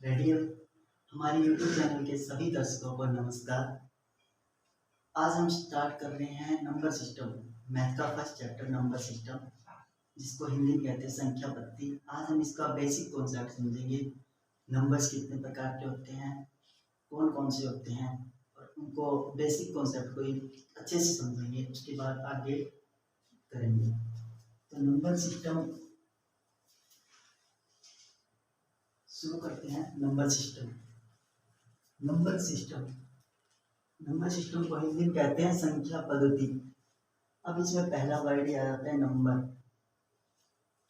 Radio हमारे YouTube channel के सभी दर्शकों को नमस्कार। आज हम स्टार्ट कर रहे हैं नंबर सिस्टम, मैथ का फर्स्ट चैप्टर नंबर सिस्टम, जिसको हिंदी में कहते हैं संख्या पत्ती। आज हम इसका बेसिक कॉन्सेप्ट समझेंगे। नंबर्स कितने प्रकार के होते हैं, कौन कौन से होते हैं, और उनको बेसिक कॉन्सेप्ट को अच्छे से समझेंगे। उसके बाद आगे करेंगे। तो नंबर सिस्टम शुरू करते हैं। नंबर सिस्टम नंबर सिस्टम को हिंदी में कहते हैं संख्या पद्धति। अब इसमें पहला वर्ड आ जाता है नंबर।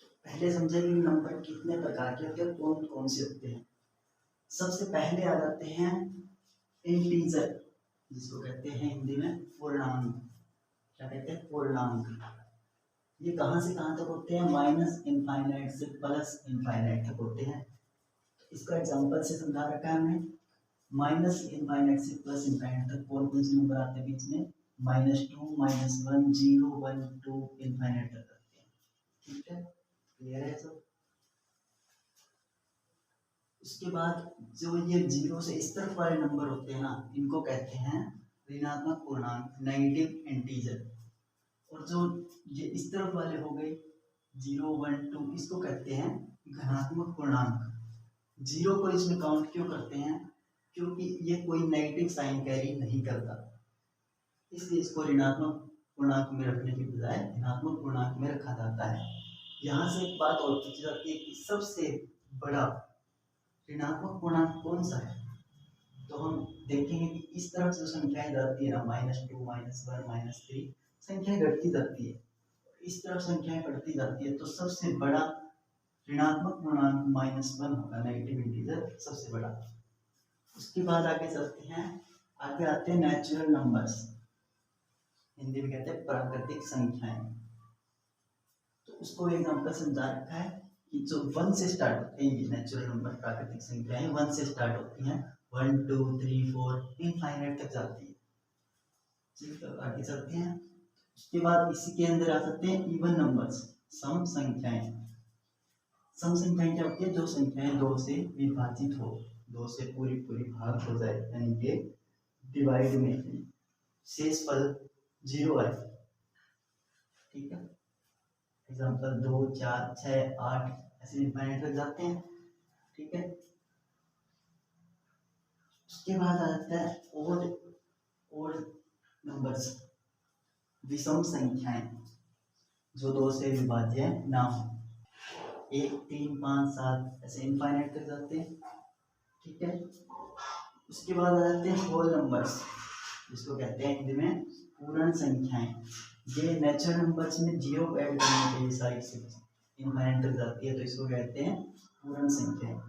तो पहले समझेंगे नंबर कितने प्रकार के होते हैं, कौन कौन से होते हैं। सबसे पहले आ जाते हैं इंटीजर, जिसको कहते हैं हिंदी में पूर्णांक। क्या कहते हैं? पूर्णांक। ये कहाँ से कहाँ तक होते हैं? माइनस इनफाइनाइट से प्लस इनफाइनाइट तक होते हैं। इसका एग्जांपल से समझा रखा है हमने। माइनस इनफाइनाइट से प्लस इनफाइनाइट तक कौन कौन से नंबर आते हैं बीच में? -2, -1, 0, 1, 2 इनफाइनाइट तक आते हैं। ठीक है, क्लियर है सब? उसके बाद जो ये 0 से इस तरफ वाले नंबर होते हैं ना, इनको कहते हैं ऋणात्मक पूर्णांक, नेगेटिव इंटीजर। और जो ये इस तरफ वाले हो गए 0, 1, 2, इसको कहते हैं धनात्मक पूर्णांक। 0 को इसमें काउंट क्यों करते हैं? क्योंकि ये कोई नेगेटिव साइन कैरी नहीं करता, इसलिए इसको ऋणात्मक पूर्णांक में रखने की बजाय धनात्मक पूर्णांक में रखा जाता है। यहाँ से एक बात और पूछी जाती है कि सबसे बड़ा ऋणात्मक पूर्णांक कौन सा है? तो हम देखेंगे कि इस तरफ जो संख्याएं जाती है ना, -2, -1, -3, संख्याएं घटती जाती है। इस तरफ संख्याएं बढ़ती जाती है, तो सबसे बड़ा ऋणात्मक पूर्णांक -1 होगा, नेगेटिव इंटीजर सबसे बड़ा। उसके बाद आगे चलते हैं। आगे आते हैं नेचुरल नंबर्स, हिंदी में कहते हैं प्राकृतिक संख्याएं। तो उसको एग्जांपल समझा रखा है कि जो 1 से स्टार्ट होते हैं, ये नेचुरल नंबर प्राकृतिक संख्याएं 1 से स्टार्ट होती हैं, 1, 2, 3, 4 इनफाइनाइट तक जाती है। ठीक है, आगे चलते हैं। उसके बाद इसी के अंदर आ सकते हैं इवन नंबर्स, सम संख्याएं। सम संख्याएं क्या होती है? जो संख्याएं 2 से विभाजित हो, 2 से पूरी पूरी भाग हो जाए, यानी कि डिवाइड में शेष फल 0 आए। ठीक है, एग्जाम्पल 2, 4, 6, 8 ऐसे इनफाइनाइट तक जाते हैं। ठीक है, उसके बाद आ जाता है ओड नंबर्स, विषम संख्याएं जो 2 से विभाज्य ना हो, 1, 3, 5, 7 ऐसे इनफाइनाइट तक जाते हैं। ठीक है, उसके बाद आ जाते हैं होल नंबर्स, जिसको कहते हैं हिंदी में पूर्ण संख्याएं। ये नेचुरल नंबर्स में 0 ऐड करने के लिए सारी इनफाइनाइट तक जाती है, तो इसको कहते हैं पूर्ण संख्याएं।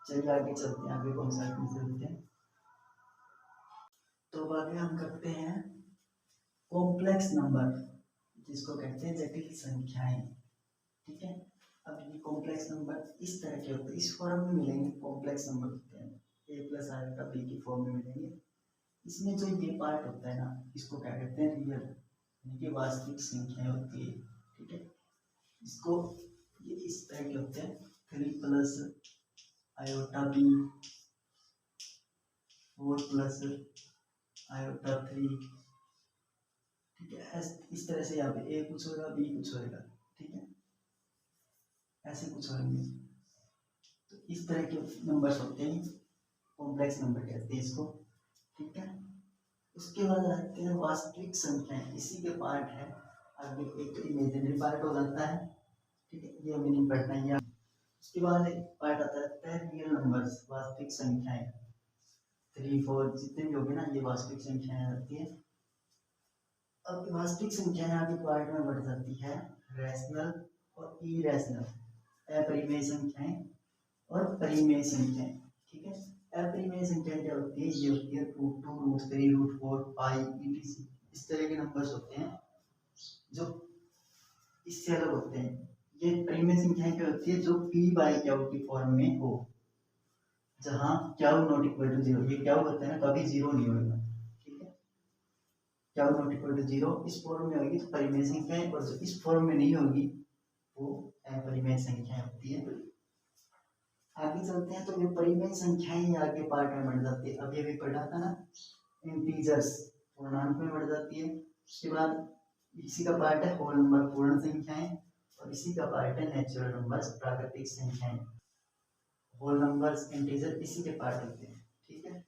चलिए आगे चलते हैं। आगे कौन सा चलते हैं? तो आगे हम करते हैं कॉम्प्लेक्स नंबर, जिसको कहते हैं जटिल संख्याएं। ठीक है, अब ये कॉम्प्लेक्स नंबर इस तरह के होते हैं, इस फॉर्म में मिलेंगे। कॉम्प्लेक्स नंबर होते हैं a + आयोटा b की फॉर्म में मिलेंगे। इसमें जो ये पार्ट होता है ना, इसको क्या कहते हैं? रियल, यानी कि वास्तविक संख्याएं होती है। ठीक है, इसको ये इस तरह के होते हैं, 3 + आयोटा b, 4 + आयोटा 3। ठीक है, इस तरह से यहाँ पे a कुछ होगा, b कुछ होगा। ठीक है, ऐसे कुछ होंगे। तो इस तरह के नंबर्स होते हैं, कॉम्प्लेक्स नंबर कहते हैं इसको। ठीक है, उसके बाद आते हैं वास्तविक संख्याएं, इसी के पार्ट है। आगे एक इमेजिनरी पार्ट हो जाता है। ठीक है, ये हमें नहीं पढ़ना है। उसके बाद एक पार्ट आता है रियल नंबर्स, वास्तविक संख्याएं। 3, 4 जितने भी होंगे ना, ये वास्तविक संख्याएं आती है। अब वास्तविक संख्याएं आगे पार्ट में बढ़ जाती है रैशनल और इरेशनल, अपरिमेय संख्याएं और परिमेय संख्याएं। ठीक है, अपरिमेय संख्याएं क्या होती है? ये होती है √2, √3, √4, पाई, etc। इस तरह के नंबर्स होते हैं जो इससे अलग होते हैं। ये परिमेय संख्याएं क्या होती है? जो p/q की फॉर्म में हो, जहां q ≠ 0। ये q होता है ना, कभी 0 नहीं होगा। ठीक है, q ≠ 0 इस फॉर्म में होगी तो परिमेय संख्या है, और जो इस फॉर्म में नहीं होगी वो अपरिमेय संख्या होती है। आगे चलते हैं तो ये परिमेय संख्याएं आगे पार्ट में बढ़ जाती है। अब ये भी पढ़ा था ना, इंटीजर्स पूर्णांक में बढ़ जाती है। उसके बाद इसी का पार्ट है होल नंबर पूर्ण संख्याएं, और इसी का पार्ट है नेचुरल नंबर्स प्राकृतिक संख्याएं। होल नंबर्स इंटीजर इसी के पार्ट होते हैं, ठीक है।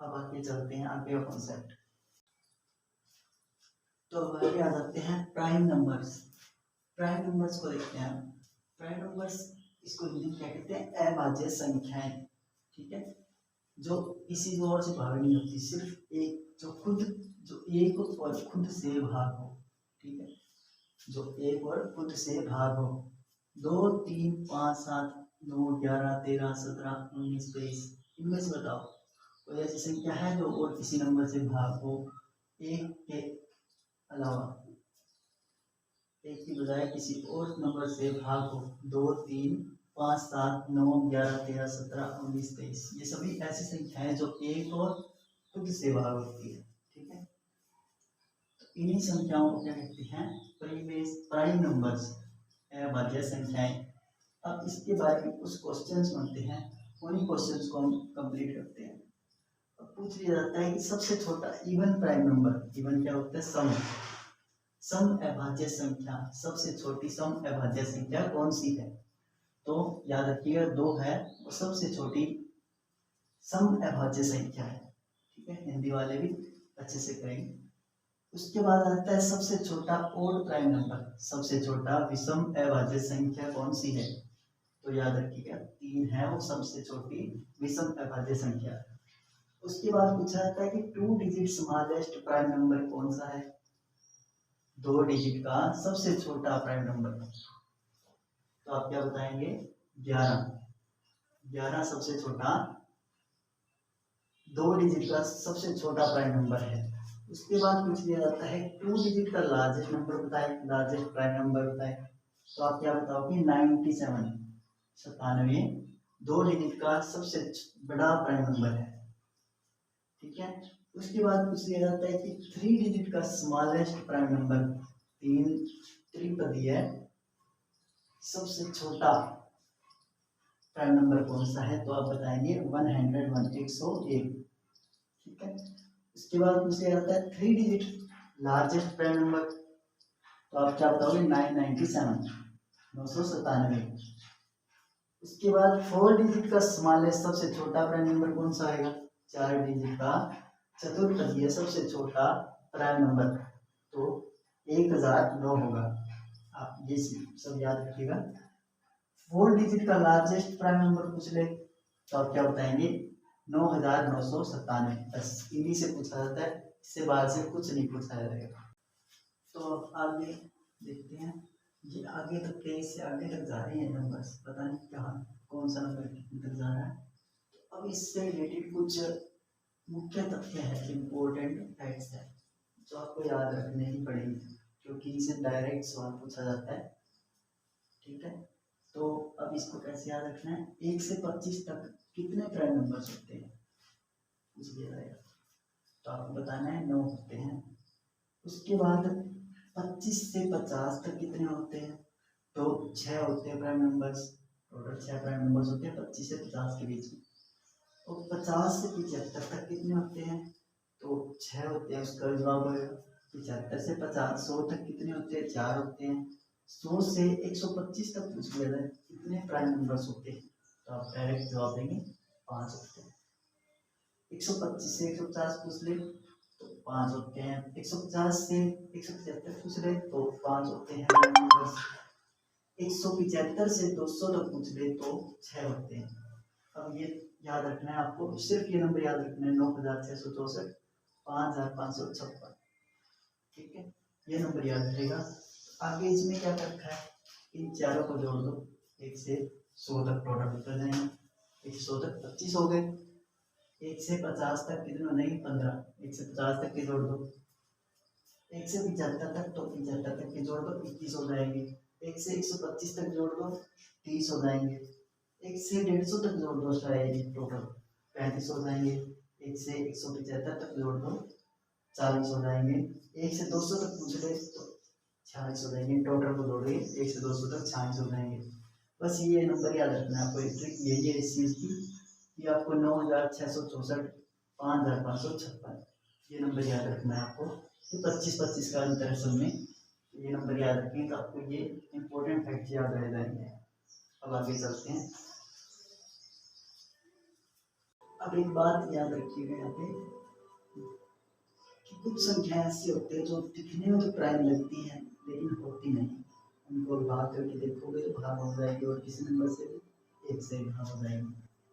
अब आगे चलते हैं आगे का कॉन्सेप्ट। तो आगे आ जाते हैं प्राइम नंबर्स। प्राइम नंबर्स को देखते हैं। प्राइम नंबर्स इसको हिंदी में क्या कहते हैं, अभाज्य संख्याएं, ठीक है, जो किसी और से भाग नहीं होती, सिर्फ एक जो एक और खुद से भाग हो, ठीक है, जो एक और खुद से भाग हो। 2, 3, 5, 7, 9, 11, 13, 17, 19, 23, इनमें से बताओ कोई ऐसी संख्या है जो और किसी नंबर से भाग हो, एक के अलावा, एक की बजाय किसी और नंबर से भाग हो। 2, 3, 5, 7, 9, 11, 13, 17, 19, 23, ये सभी ऐसी संख्याएं जो एक और खुद से भाग होती है, ठीक है। तो इन्हीं संख्याओं को क्या कहते हैं, प्राइम नंबर्स, अभाज्य संख्याएं। अब इसके बारे में कुछ क्वेश्चंस बनते हैं, उन्हीं क्वेश्चंस को हम कंप्लीट करते हैं। अब पूछ लिया जाता है कि सबसे छोटा इवन प्राइम नंबर, इवन क्या होता है, सम अभाज्य संख्या, सबसे छोटी सम अभाज्य संख्या कौन सी है। तो याद रखिएगा 2 है वो सबसे छोटी सम अभाज्य संख्या है, ठीक है, हिंदी वाले भी अच्छे से करेंगे। उसके बाद आता है सबसे छोटा ओड प्राइम नंबर, सबसे छोटा विषम अभाज्य संख्या कौन सी है। तो याद रखिएगा 3 है वो सबसे छोटी विषम अभाज्य संख्या। उसके बाद पूछा जाता है कि 2 डिजिट स्मॉलेस्ट प्राइम नंबर कौन सा है, 2 डिजिट का सबसे छोटा प्राइम नंबर। तो आप क्या बताएंगे, 11 सबसे छोटा 2 डिजिट का सबसे छोटा प्राइम नंबर है। उसके बाद पूछ लिया जाता है 2 डिजिट का लार्जेस्ट नंबर बताए, लार्जेस्ट प्राइम नंबर बताए। तो आप क्या बताओगे, 97, 97 2 डिजिट का सबसे बड़ा प्राइम नंबर है, ठीक है। उसके बाद पूछ लिया जाता है कि 3 डिजिट का स्मॉलेस्ट प्राइम नंबर, 3 त्रिपदी है, सबसे छोटा प्राइम नंबर कौन सा है। तो आप बताएंगे 101, 101, ठीक है। उसके बाद पूछा जाता है 3 डिजिट लार्जेस्ट प्राइम नंबर। तो आप क्या बताओगे, 997, 997। उसके बाद 4 डिजिट का स्मॉलेस्ट सबसे छोटा प्राइम नंबर कौन सा आएगा, 4 डिजिट का चतुर्पदीय सबसे छोटा प्राइम नंबर, तो 1009 होगा। आप ये सब याद रखिएगा। 4 डिजिट का लार्जेस्ट प्राइम नंबर पूछ ले तो आप क्या बताएंगे, 9997। बस इन्हीं से पूछा जाता है, इससे बाहर से कुछ नहीं पूछा जाएगा। तो अब आगे देखते हैं, ये आगे तक के इससे आगे तक जा रहे हैं नंबर्स, पता नहीं कहाँ कौन सा नंबर कितने तक जा रहा है। तो अब इससे रिलेटेड कुछ मुख्य तथ्य है, इम्पोर्टेंट फैक्ट्स है जो आपको याद रखने ही पड़ेंगे, क्योंकि इसे डायरेक्ट सवाल पूछा जाता है, ठीक है। तो अब इसको कैसे याद रखना है, 1 से 25 तक कितने प्राइम नंबर्स होते हैं पूछ लिया जाएगा। तो आपको बताना है 9 होते हैं। उसके बाद 25 से 50 तक कितने होते हैं, तो 6 होते हैं prime numbers, total 6 prime numbers होते हैं 25 से 50 के बीच में। और 50 से 75 तक कितने होते हैं, तो 6 होते हैं, उसका जवाब होगा। 75 से 50, 100 तक कितने होते हैं, 4 होते हैं। 100 से 125 तक पूछ लिया जाए कितने प्राइम नंबर्स होते हैं, तो आप डायरेक्ट जवाब देंगे 5 होते हैं। 125 से 150 पूछ ले तो 5 होते हैं। 150 से 175 पूछ ले तो 5 होते हैं प्राइम नंबर्स। 175 से 200 तक पूछ ले तो 6 होते हैं। अब ये याद रखना है आपको, सिर्फ ये नंबर याद रखना है, 9664, 5556, ठीक है, ये नंबर याद रहेगा। आगे इसमें क्या रखा है, इन चारों को जोड़ दो, 1 से 100 तक टोटल कर जाएंगे, 1 से 100 तक 25 हो गए। 1 से 50 तक कितने बनेंगे, 15, 1 से 50 तक के जोड़ दो। 1 से 75 तक, तो 75 तक के जोड़ दो, 21 हो जाएंगे। 1 से 125 तक जोड़ दो, 30 हो जाएंगे। 1 से 150 तक जोड़ दो, टोटल 35 हो जाएंगे। 1 से 175 तक जोड़ दो, 40 हो जाएंगे। 1 से 200 तक पूछ ले तो 46 हो जाएंगे। टोटल को जोड़ेंगे 1 से 200 तक 46 हो जाएंगे। बस ये नंबर याद रखना है आपको। एक ट्रिक यही है इस चीज़ की कि आपको 9664 5556 ये नंबर याद रखना है आपको। ये 25-25 का अंतर है सब में। ये नंबर याद रखेंगे तो आपको ये इंपॉर्टेंट फैक्ट याद रह जाएंगे। अब आगे चलते हैं। अब एक बात याद रखिएगा यहाँ पे कि कुछ संख्याएं ऐसी होती है जो दिखने में तो प्राइम लगती है लेकिन होती नहीं। उनको भाग करके देखोगे तो भाग हो जाएगी और किसी नंबर से भी एक से भाग हो जाएगी।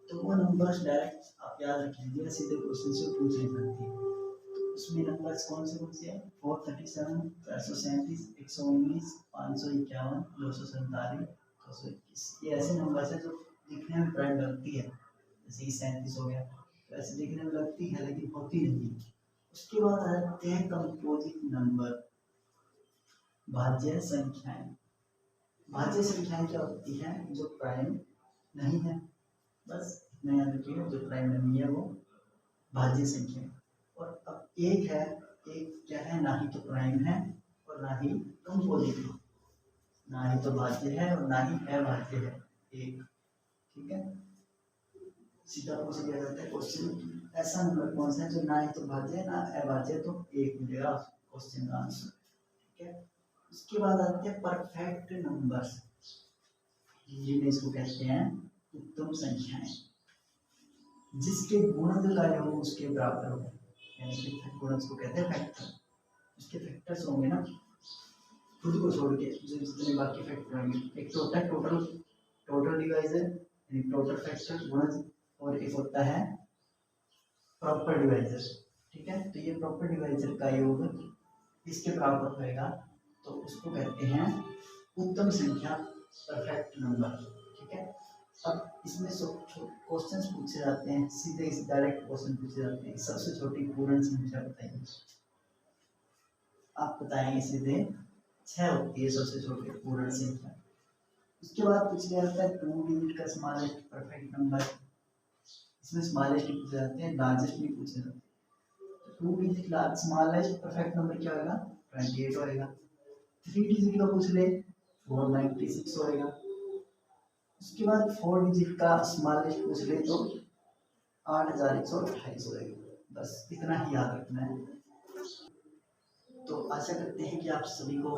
तो वो नंबर्स डायरेक्ट आप याद रख लीजिए, सीधे क्वेश्चन से पूछ नहीं सकती। तो उसमें नंबर्स कौन से हैं? 437, 437, 119, 551, 247, 221। ये ऐसे नंबर्स हैं जो दिखने में प्राइम लगती है। जैसे कि 37 हो गया, तो ऐसे दिखने में लगती है लेकिन होती नहीं। उसके बाद आते हैं कंपोजिट नंबर, भाज्य संख्याएं। भाज्य संख्याएं क्या होती हैं? जो प्राइम नहीं है, बस इतना याद रखिएगा, जो प्राइम नहीं है वो भाज्य संख्या। और अब एक है, एक क्या है? ना ही तो प्राइम है और ना ही कंपोजिट है, ना ही तो भाज्य है और ना ही अभाज्य है, एक। ठीक है, सीधा पूछ लिया जाता है क्वेश्चन, ऐसा नंबर कौन सा है जो ना ही तो भाज्य है ना अभाज्य, तो एक मिलेगा क्वेश्चन का आंसर। ठीक है, उसके बाद आते हैं परफेक्ट नंबर्स, जिन्हें इसको कहते हैं उत्तम संख्याएं, जिसके गुणज का योग उसके बराबर हो, यानी कि गुणज को कहते हैं फैक्टर। उसके फैक्टर्स होंगे ना, खुद को छोड़ के जो जितने बाकी फैक्टर होंगे। एक तो होता है टोटल टोटल डिवाइजर यानी टोटल फैक्टर गुणज, और एक होता है प्रॉपर डिवाइजर। ठीक है, तो ये प्रॉपर डिवाइजर का योग इसके बराबर होएगा, तो उसको कहते हैं उत्तम संख्या, परफेक्ट नंबर। ठीक है, अब इसमें क्वेश्चंस पूछे जाते हैं, सीधे डायरेक्ट क्वेश्चन पूछे जाते हैं। सबसे छोटी पूर्ण संख्या बताइए, आप बताएंगे सीधे 6 होती है सबसे छोटी पूर्ण संख्या। उसके बाद पूछ लिया जाता है 2 डिजिट का स्मॉलेस्ट परफेक्ट नंबर, इसमें स्मॉलेस्ट पूछे जाते हैं, लार्जेस्ट भी पूछे जाते हैं। 2 डिजिट स्मॉलेस्ट परफेक्ट नंबर क्या होगा? 28 होएगा। 3 डिजिट का पूछ ले 496 होएगा। उसके बाद 4 डिजिट का स्मॉलेस्ट पूछ ले तो 8128 होएगा। बस इतना ही याद रखना है। तो आशा करते हैं कि आप सभी को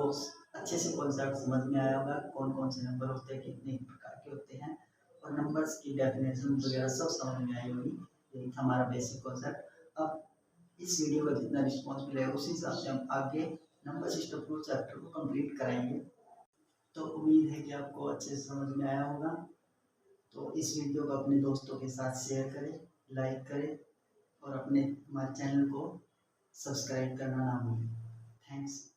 अच्छे से कॉन्सेप्ट समझ में आया होगा, कौन कौन से नंबर होते हैं, कितने प्रकार के होते हैं, और नंबर्स की डेफिनेशन वगैरह सब समझ में आई होगी। यही था हमारा बेसिक कॉन्सेप्ट। अब इस वीडियो का जितना रिस्पॉन्स मिलेगा उसी हिसाब से हम आगे नंबर सिस्टम प्रूफ चैप्टर को कंप्लीट कराएंगे। तो उम्मीद है कि आपको अच्छे से समझ में आया होगा। तो इस वीडियो को अपने दोस्तों के साथ शेयर करें, लाइक करें और अपने हमारे चैनल को सब्सक्राइब करना ना भूलें। थैंक्स।